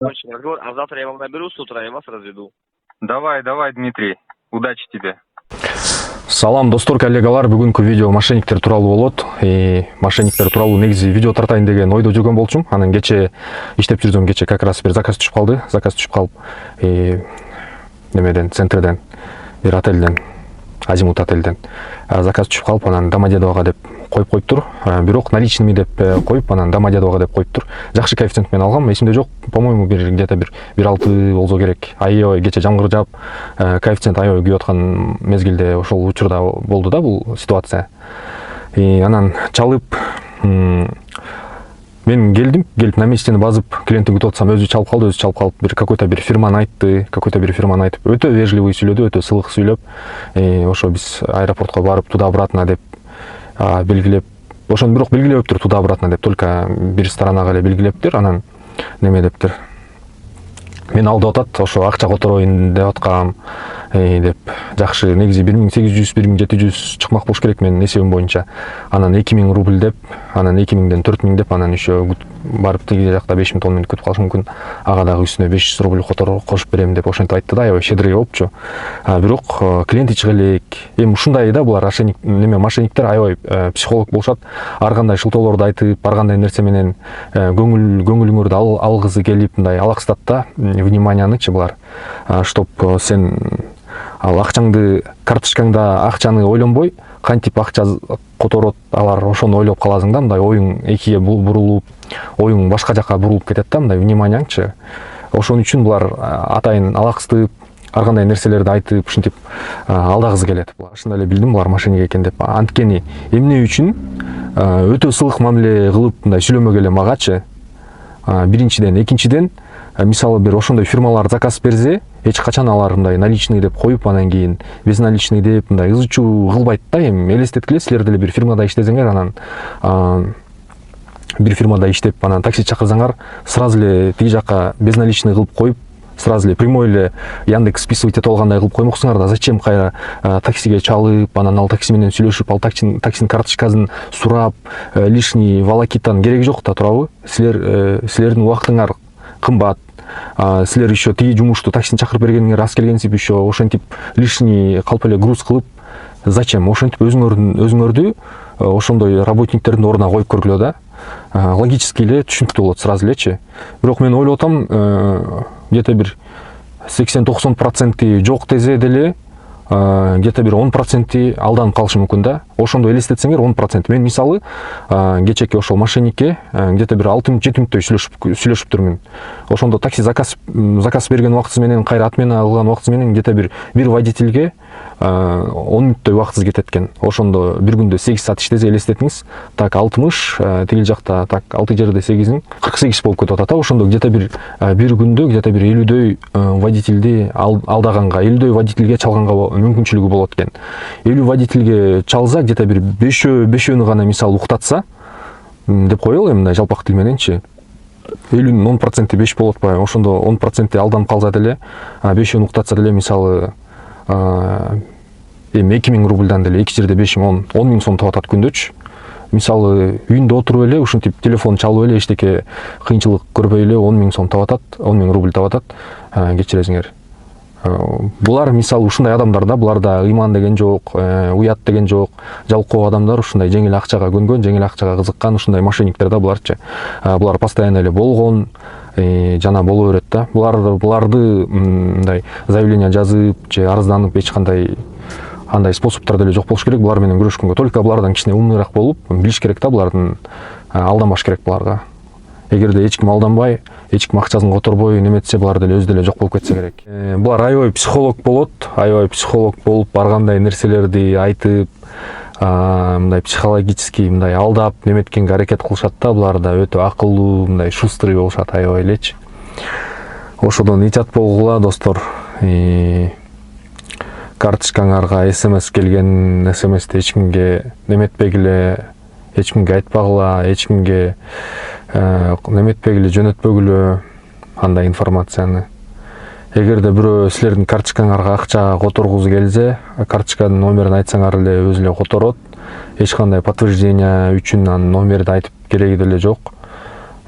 Очень разговор. А завтра я вам наберу с утра и вас разведу. Давай, Дмитрий. Удачи тебе. Салам достор, коллегалар. Бүгүнкү видео мошенниктер тууралуу болот. Мошенниктер тууралуу негизи видео тартайын деген ойдо жүргөн болчумун. Анан кече иштеп жүрдүм, кече как раз бир заказ түшүп калды. Заказ түшүп калып, немеден, центрден, бир отелден, Азимут отелден заказ түшүп калып, анан Домодедового деп коюп коюптур. Бирок наличными деп коюп, анан Домодедового деп коюптур. Жакшы коэффициент менен алгам, эсимде жок. По-моему, где-то бир 1,6 болсо керек. Аябай кече жамгыр жаап, коэффициент аябай күйүп аткан мезгилде ошол учурда болду да бул ситуация. Анан чалып, мен келип на местени базып, клиентти күтүп атсам, өзү чалып калып, какой-то бир фирманы айтып, өтө вежливый сүйлөдү, өтө сылык сүйлөп, ошо биз аэропортко барып туда-обратно деп белгилеп, ошону бирок белгилебептир, туда-обратно деп, только бир сторонага эле белгилептир, анан неме дептир. Мен алдап атат, ошо акча котороюн деп аткам, деп жакшы, негизи 1800, 1700 чыкмак болуш керек менин эсебим боюнча. Анан 2000 рубль деп, анан 2000ден 4000 деп, анан еще барып тиги жакта 5 минут 10 минут күтүп калышым мүмкүн. Ага дагы үстүнө 500 рубль кошуп берем деп ошентип айтты да, аябай щедрый болупчу. Бирок клиент ичиге элек. Эми ушундай да, булар мошенниктер аябай психолог болушат. Ар кандай шылтоолорду айтып, ар кандай нерсе менен көңүлүңөрдү алгызы келип, мындай алаксытат да вниманиянычы булар. Чтоб сен акчаңды, карточкаңда акчаны ойлонбой, кантип акча которот, алар ошону ойлоп каласың да, мындай оюң экиге бурулуп, оюң башка жака бурулуп кетет да, мындай вниманияңчы. Ошон үчүн булар атайын алаксытып, ар кандай нерселерди айтып, ушинтип алдагысы келет. Ошондой эле билдим булар мошенник экен деп. Анткени эмне үчүн өтө сылык мамиле кылып мындай сүйлөмөгө эле магачы. Биринчиден, экинчиден, мисалы бир ошондой фирмалар заказ берсе, эч качан алар мындай наличный деп коюп, анан кийин безналичный деп мындай ызы чуу кылбайт да. Эми элестеткиле, силер деле бир фирмада иштесеңер, анан бир фирмада иштеп, анан такси чакырсаңар, сразу эле тиги жака безналичный кылып коюп, сразу эле прямой эле Яндекс списывать этип алгандай кылып коймоксуңар да. Зачем кайра таксиге чалып, анан ал такси менен сүйлөшүп, ал таксинин карточкасын сурап, лишний волокитанын кереги жок да, туурабы? Силердин убактыңар кымбат. Силер еще тиги жумушту таксини чакырып бергениңер аз келгенсип, еще ошентип лишний калп эле груз кылып, зачем? Ошентип өзүңөрдү ошондой работниктердин ордуна коюп көргүлө да. Логически эле түшүнүктүү болот сразу элечи. Бирок мен ойлоп атам, где-то бир 80-90% жок десе деле, где-то бир 10% алданып калышы мүмкүн да. Ошондой элестетсеңер 10%. Мен мисалы кечеки ошол мошенникке где-то бир 6-7 мүнөттөй сүйлөшүптүрмүн. Ошондо такси заказ берген убактысы менен, кайра отмена кылган убактысы менен где-то бир водительге 10 мүнөттөй убактысы кетет экен. Ошондо бир күндө 8 саат иштесе элестетиңиз. Так 60, тигил жакта так 6 жерде 8-ин 48 болуп кетип атат. Ошондо где-то бир күндө где-то бир 50дөй водительди алдаганга, 50дөй водительге чалганга мүмкүнчүлүгү болот экен. 50 водительге чалса, где-то бир 5-өөнү гана мисалы уктатса, деп коелу эми мындай жалпак тил мененчи. 50-нын 10% 5 болот ба? Ошондо 10% алданып калса деле, 5-өөнү уктатса деле, мисалы эми 2000 рубльдан деле 2 жерде 5000, 10 000 сом таап атат күндөчү. Мисалы үйүндө отуруп эле, ушинтип телефон чалып эле, эчтеке кыйынчылык көрбөй эле 10 000 сом таап атат, 10 000 рубль таап атат. Кечиресиңер. Булар мисалы ушундай адамдар да, буларда ыйман деген жок, уят деген жок, жалкоо адамдар, ушундай жеңил акчага көнгөн, жеңил акчага кызыккан ушундай мошенниктер да буларчы. Булар постоянно эле болгон, жана боло берет да. Буларды мындай заявление жазып же арызданып эч кандай андай способтор деле жок болуш керек булар менен күрөшкөнгө. Только булардан кичине умныйраак болуп, билиш керек да булардын, алданбаш керек буларга. Эгерде эч ким алданбай, эч ким акчасын которбой неметсе, булар деле өзү деле жок болуп кетсе керек. Булар аябай психолог болот, аябай психолог болуп, ар кандай нерселерди айтып, мындай психологически мындай алдап неметкенге аракет кылышат да. Булар да өтө акылдуу, мындай шустрый болушат аябай элечи. Ошодон ичат болгула достор. Карточкаңарга СМС келген, СМСти эч кимге неметпегиле, эч кимге айтпагыла, эч кимге неметпегиле, жөнөтпөгүлө андай информацияны. Эгерде бирөө силердин карточкаңарга акча которгусу келсе, карточканын номерин айтсаңар эле өзү эле которот. Эч кандай подтверждение үчүн анын номерди айтып кереги деле жок.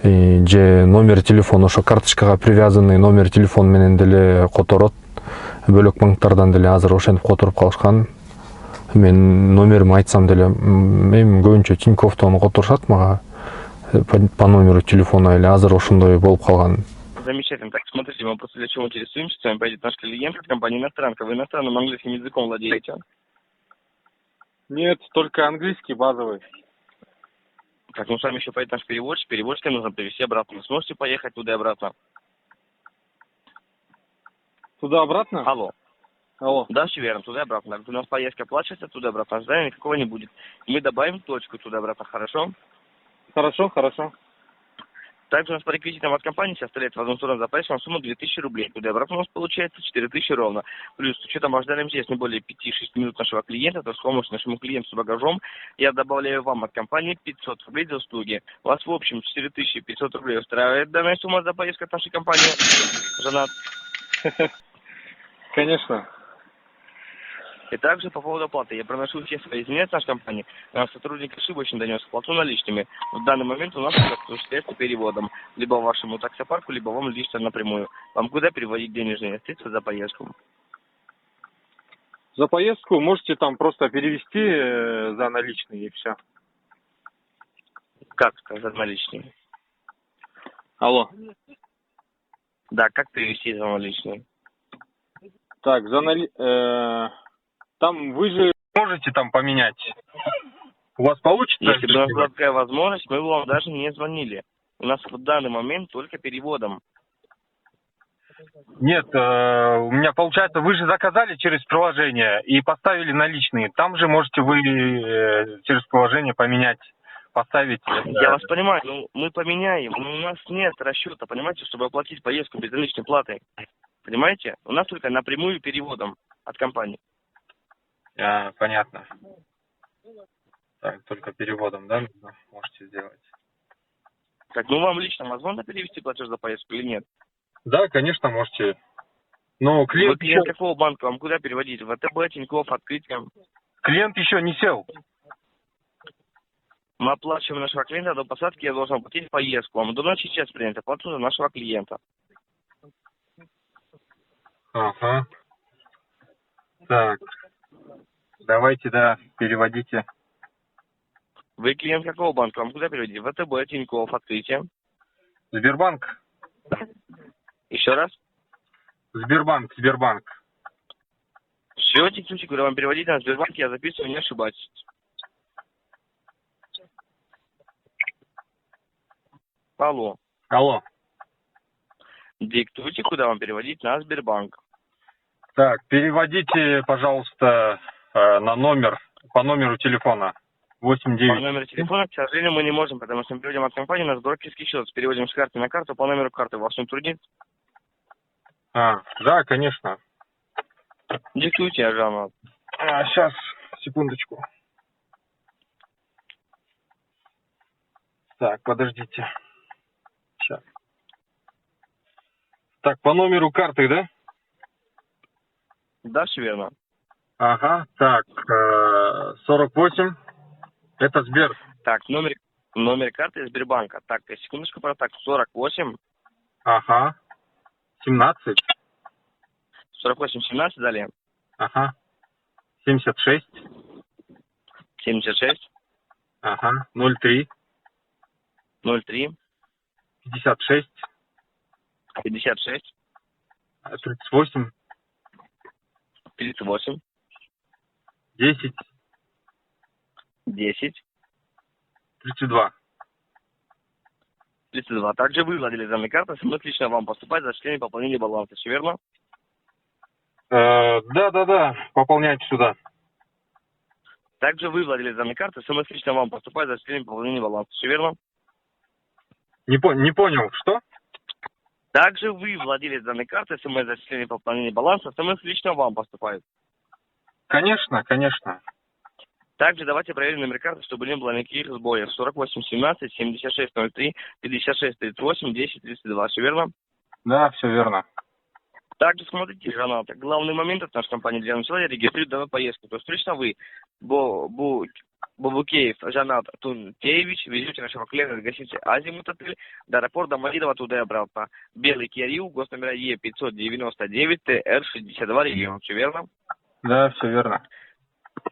же номер телефон ошо карточкага привязанный номер телефон менен деле которот. Бөлөк банктардан деле азыр ошентип которуп калышкан. Мен номеримди айтсам деле эми көбүнчө Тиньковдон которушат мага по номеру телефона, или азыр ошондой болуп калган. Замечательно. Так, смотрите, мы просто для чего интересуемся. С вами поедет наш клиент от компании «Иностранка». Вы иностранным английским языком владеете? Нет, только английский базовый. Так, ну с вами еще поедет наш переводчик. Переводчика нужно привезти обратно. Вы сможете поехать туда и обратно? Туда-обратно? Алло. Алло. Да, все верно, туда и обратно. Так, у нас поездка оплачивается, туда и обратно. Ожидания никакого не будет. Мы добавим точку туда и обратно, хорошо? Хорошо, хорошо. Также у нас по реквизитам от компании составляет в одну сторону запасом сумму 2000 рублей. Туда и обратно у нас получается 4000 ровно. Плюс с учетом ожидаем здесь не более 5-6 минут нашего клиента, то с помощью нашему клиенту с багажом я добавляю вам от компании 500 рублей за услуги. У вас в общем 4500 рублей устраивает данная сумма за поездку от нашей компании? Жанат. Конечно. И также по поводу оплаты. Я проношу все свои извинения от нашей компании. Наш сотрудник ошибочно донес оплату наличными. В данный момент у нас это осуществляется переводом. Либо вашему таксопарку, либо вам лично напрямую. Вам куда переводить денежные средства за поездку? За поездку можете там просто перевести за наличные и все. Как сказать наличные? Алло. Да, как перевести за наличные? Так, там вы же можете там поменять. У вас получится? Если бы у нас была такая возможность, мы бы вам даже не звонили. У нас в данный момент только переводом. Нет, у меня получается, вы же заказали через приложение и поставили наличные. Там же можете вы через приложение поменять, поставить. Я вас понимаю, ну мы поменяем, но у нас нет расчета, понимаете, чтобы оплатить поездку без наличной платы. Понимаете? У нас только напрямую переводом от компании. Понятно. Так, только переводом, да, можете сделать? Так, ну вам лично возможно перевести платеж за поездку или нет? Да, конечно, можете. Но клиент, Вы клиент какого банка? Вам куда переводить? ВТБ, Тинькофф, Открытие? клиент еще не сел. Мы оплачиваем нашего клиента до посадки, я должен оплатить поездку. Вам до ночи час принять оплату за нашего клиента. Ага. Так. Давайте, да, переводите. Вы клиент какого банка? Вам куда переводить? ВТБ, Тинькофф, Открытие? Сбербанк. Еще раз? Сбербанк. Все, текстучек, куда вам переводить на Сбербанк, я записываю, не ошибайтесь. Алло. Алло. Диктуйте, куда вам переводить на Сбербанк. Так, переводите, пожалуйста, на номер, по номеру телефона. 89. По номеру телефона, к сожалению, мы не можем, потому что мы переводим от компании на брокерский счет. Переводим с карты на карту по номеру карты. Вас не трудит? Да, конечно. Диктуйте, Ажана. Сейчас, секундочку. Так, подождите. Сейчас. Так, по номеру карты, да? Да, все верно. Ага, так, 48. Это Сбер. Так, номер карты Сбербанка. Так, секундочку, так, 48. Ага. 17. 48, 17, далее. Ага. 76. 76. Ага. 03. 03. 56. 56. 38. 38. 10. 10. 32. 32. Также вы владели данной картой, смс лично вам поступать за осуществление пополнения баланса. Все верно? Да. Пополняйте сюда. Также вы владели данной картой, смс лично вам поступать за осуществление пополнения баланса. Все верно? Не понял, что? Также вы владели данной картой, смс за осуществление пополнения баланса, смс лично вам поступает. Конечно. Также давайте проверим номер карты, чтобы не было никаких сбоев. 48 17 76 03 56 38 10 32. Все верно? Да, все верно. Также смотрите, Жанат, главный момент от нашей компании для начала регистрирует данную поездку. То есть лично вы, Бабукеев Жанат Тунтеевич, везете нашего клиента из гостиницы Азимут отель до аэропорта Домодедово туда и обратно. Белый Kia Rio, госномера Е599 ТР62 регион. Все верно? Да, все верно.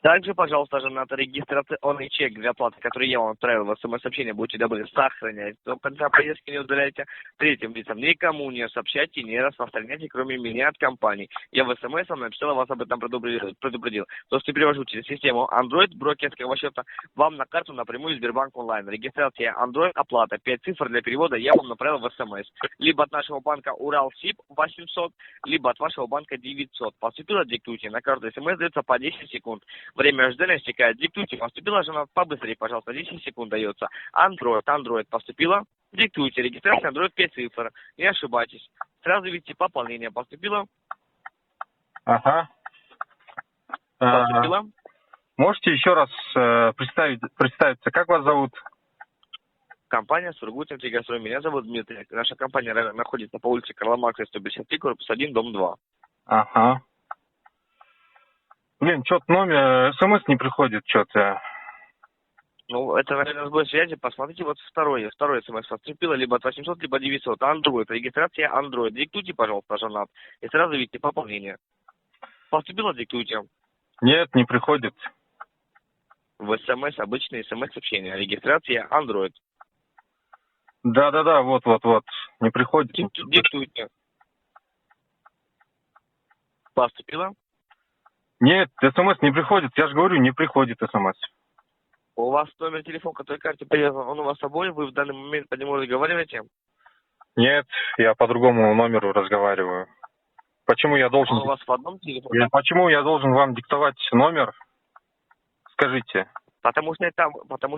Также, пожалуйста, Жанат, регистрационный чек для оплаты, который я вам отправил в СМС-сообщение, будьте добры, сохранять. До конца поездки не удаляйте. Третьим лицам никому не сообщайте, не распространяйте, кроме меня, от компании. Я в СМС вам написал, вас об этом предупредил. То есть перевожу через систему Android брокерского счета вам на карту напрямую Сбербанк онлайн. Регистрация Android, оплата 5 цифр для перевода я вам направил в СМС. Либо от нашего банка Уралсиб 800, либо от вашего банка 900. Поступило, диктуйте. На карту СМС дается по 10 секунд. Время ожидания истекает. Диктуйте. Поступила, жена, побыстрее, пожалуйста. 10 секунд дается. Android поступила. Диктуйте. Регистрация Android 5 цифр. Не ошибайтесь. Сразу видите пополнение. Поступило. Ага. Поступило. Можете еще раз представиться, как вас зовут? Компания Сургутнефтегазстрой. Меня зовут Дмитрий. Наша компания находится по улице Карла Маркса, 153, корпус 1, дом 2. Ага. Блин, что-то номер, СМС не приходит, что-то. Ну, это, наверное, сбой связи. Посмотрите, вот второй смс поступило, либо от 800, либо 900. Android, регистрация Android. Диктуйте, пожалуйста, Жанат. И сразу видите пополнение. Поступило, диктуйте. Нет, не приходит. В СМС, обычные СМС-сообщения. Регистрация Android. Да, вот. Не приходит. Диктуйте. Поступило? Нет, СМС не приходит. Я же говорю, не приходит СМС. У вас номер телефона, который к карте привязан, он у вас с собой? Вы в данный момент по нему разговариваете? Нет, я по другому номеру разговариваю. Почему я должен... Он у вас в одном телефоне? Почему я должен вам диктовать номер? Скажите. Потому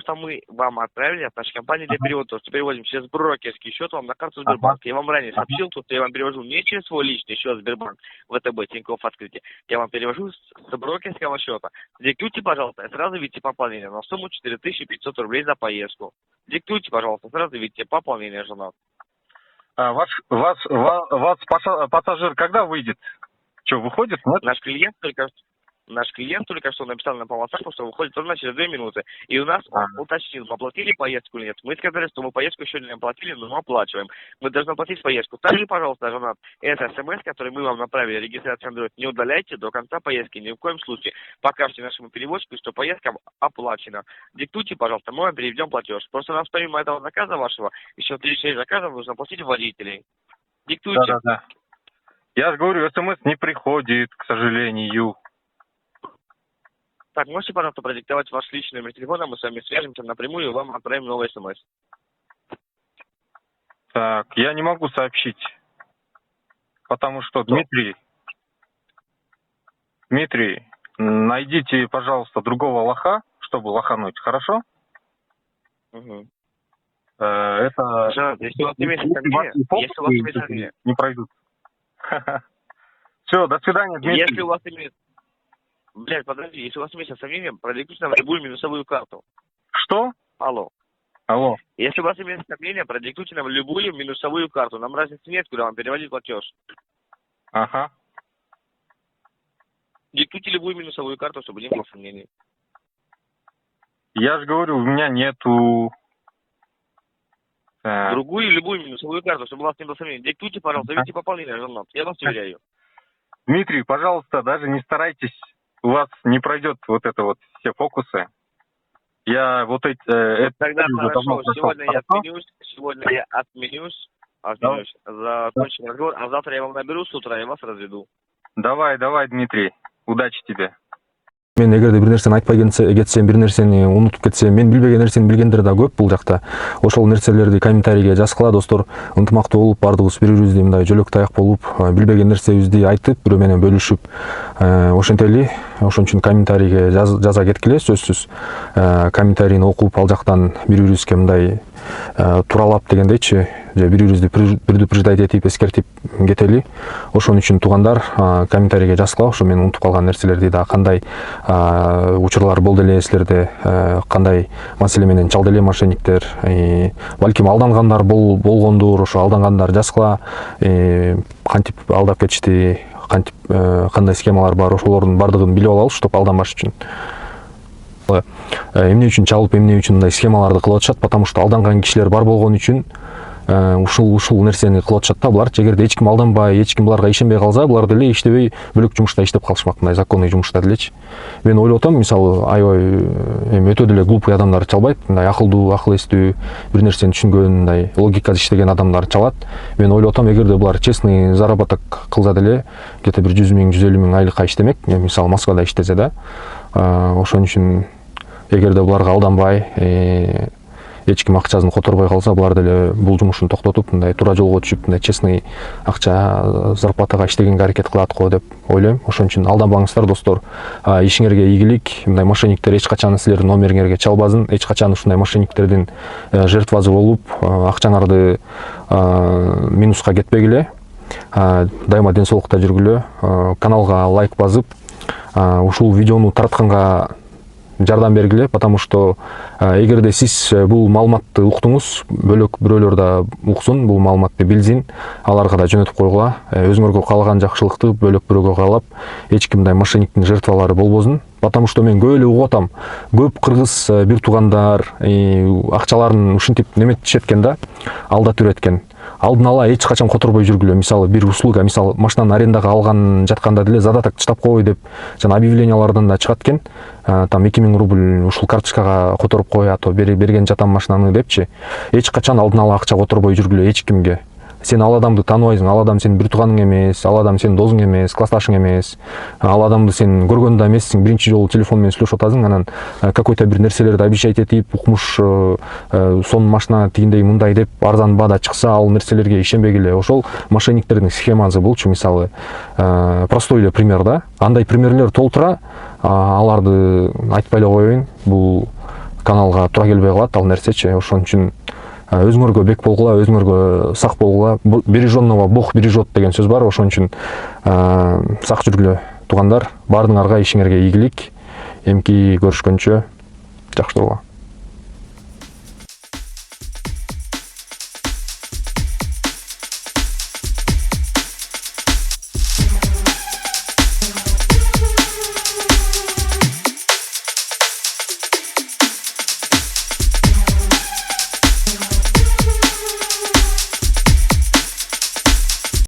что мы вам отправили от нашей компании для перевода. То есть переводим через брокерский счет вам на карту Сбербанка. Я вам ранее сообщил, что я вам перевожу не через свой личный счет Сбербанк, ВТБ, Тинькофф, Открытие. Я вам перевожу с брокерского счета. Диктуйте, пожалуйста, сразу видите пополнение на сумму 4500 рублей за поездку. Диктуйте, пожалуйста, сразу видите пополнение, жена. Вас пассажир когда выйдет? Что, выходит? Нет? Наш клиент только что написал нам по WhatsApp, что выходит ровно через 2 минуты. И у нас он уточнил, мы оплатили поездку или нет. Мы сказали, что мы поездку еще не оплатили, но мы оплачиваем. Мы должны оплатить поездку. Также, пожалуйста, Жанат, это смс, который мы вам направили, регистрация Android, не удаляйте до конца поездки. Ни в коем случае. Покажите нашему перевозчику, что поездка оплачена. Диктуйте, пожалуйста, мы вам переведем платеж. Просто у нас помимо этого заказа вашего, еще 36 заказов нужно оплатить водителей. Диктуйте. Да. Я же говорю, смс не приходит, к сожалению. Так, можете, пожалуйста, продиктовать ваш личный номер телефона, мы с вами свяжемся напрямую и вам отправим новый смс. Так, я не могу сообщить, потому что, Дмитрий, найдите, пожалуйста, другого лоха, чтобы лохануть, хорошо? Угу. Это... Жанат, если у вас имеется сомнения, не пройдут. Все, до свидания, Дмитрий. Если у вас имеется... подожди, если у вас имеется сомнение, продиктуйте нам любую минусовую карту. Что? Алло. Если у вас имеется сомнение, продиктуйте нам любую минусовую карту. Нам разницы нет, куда вам переводить платеж. Ага. Диктуйте любую минусовую карту, чтобы не было сомнений. Я же говорю, у меня нету... Другую любую минусовую карту, чтобы у вас не было сомнений. Диктуйте, пожалуйста, видите пополнение, Жанат. Я вас уверяю. Дмитрий, пожалуйста, даже не старайтесь. У вас не пройдет вот это вот все фокусы. Я вот эти... Тогда хорошо, сегодня я отменюсь, закончим разговор, а завтра я вам наберу с утра и вас разведу. Давай, Дмитрий, удачи тебе. Мен эгерде бир нерсени айтпай кетсем, бир нерсени унутуп кетсем, мен билбеген нерсени билгендер да көп бул жакта. Ошол нерселерди комментарийге жазгыла достор, ынтымактуу болуп, бардыгыбыз бири-бирибизди мындай жөлөк таяк болуп, билбеген нерсебизди айтып, бирөө менен бөлүшүп, ошентели, ошон үчүн комментарийге жаза кеткиле, сөзсүз. Комментарийни окуп, ал жактан бири-бирибизге мындай туралап дегендейчи, же бири-бирибизди предупреждать этип, эскертип кетели. Ошон үчүн туугандар комментарийге жазгыла, ошо мен унутуп калган нерселерди да кандай учурлар болду эле силерде, кандай маселе менен чалды эле мошенниктер, балким алдангандар болгондур, ошо алдангандар жазгыла, кантип алдап кетишти, кантип кандай схемалар бар, ошолордун бардыгын билип алалы, чтобы алдамаш үчүн. Эмне үчүн чалып, эмне үчүн мындай схемаларды кылып атышат, потому что алданган кишилер бар болгон үчүн ушул нерсени кылып атышат да. Булар эгерде эч ким алданбай, эч ким буларга ишенбей калса, булар деле иштебей, бөлөк жумушта иштеп калышмак, мындай законный жумушта делечи. Мен ойлоп атам, мисалы, аябай өтө деле глупый адамдар чалбайт, мындай акылдуу, акыл эстүү, бир нерсени түшүнгөн, мындай логикада иштеген адамдар чалат. Мен ойлоп атам, эгерде булар честный заработок кылса деле, где-то бир 100 000, 150 000 айлыкка иштемек, мисалы Москвада иштесе да. Ошон үчүн эгерде буларга алданбай, эч ким акчасын которбой калса, булар деле бул жумушун токтотуп, мындай туура жолго түшүп, мындай честный акча зарплатага иштегенге аракет кылат го деп ойлойм. Ошон үчүн алданбаңыздар, достор. Ишиңерге ийгилик. Мындай мошенниктер эч качан силердин номериңерге чалбасын, эч качан ушундай мошенниктердин жертвасы болуп, акчаңарды минуска кетпегиле. Дайыма ден соолукта жүргүлө. Каналга лайк басып, ушул видеону таратканга жардам бергиле, потому что эгерде сиз бул маалыматты уктуңуз, бөлөк бирөөлөр да уксун, бул маалыматты билсин, аларга да жөнөтүп койгула. Өзүңөргө каалаган жакшылыкты бөлөк бирөөгө каалап, эч ким мындай мошенниктин жертвалары болбосун. Потому что мен көп эле угуп атам. Көп кыргыз бир туугандар акчаларын ушинтип неметишет экен да, алдатып эреткен. Алдын ала эч качан которбой жүргүлө. Мисалы бир услуга, мисалы машинаны арендага алган жатканда деле задаток таштап кой деп жана объявлениялардан да чыгат экен. Там 2000 рубль ушул карточкага которуп кой, а то берген жатам машинаны депчи. Эч качан алдын ала акча которбой жүргүлө эч кимге. Сен ал адамды тааныбайсың, ал адам сенин бир тууганың эмес, ал адам сенин досуң эмес, классташың эмес. Ал адамды сен көргөн да эмессиң, биринчи жолу телефон менен сүйлөшүп атасың, анан какой-то бир нерселерди обещать этип, укмуш сонун машина тигиндей мындай деп арзан баада чыкса, ал нерселерге ишенбегиле. Ошол мошенниктердин схемасы болчу, мисалы. Простой эле пример да. Андай примерлер толтура, аларды айтпай эле коеюн. Бул каналга туура келбей калат ал нерсечи. Ошон үчүн өзүңөргө бек болгула, өзүңөргө сак болгула. Береженного Бог бережет деген сөз бар. Ошон үчүн сак жүргүлө туугандар. Баардыгыңарга ишиңерге ийгилик. Эмки көрүшкөнчө жакшы тургула.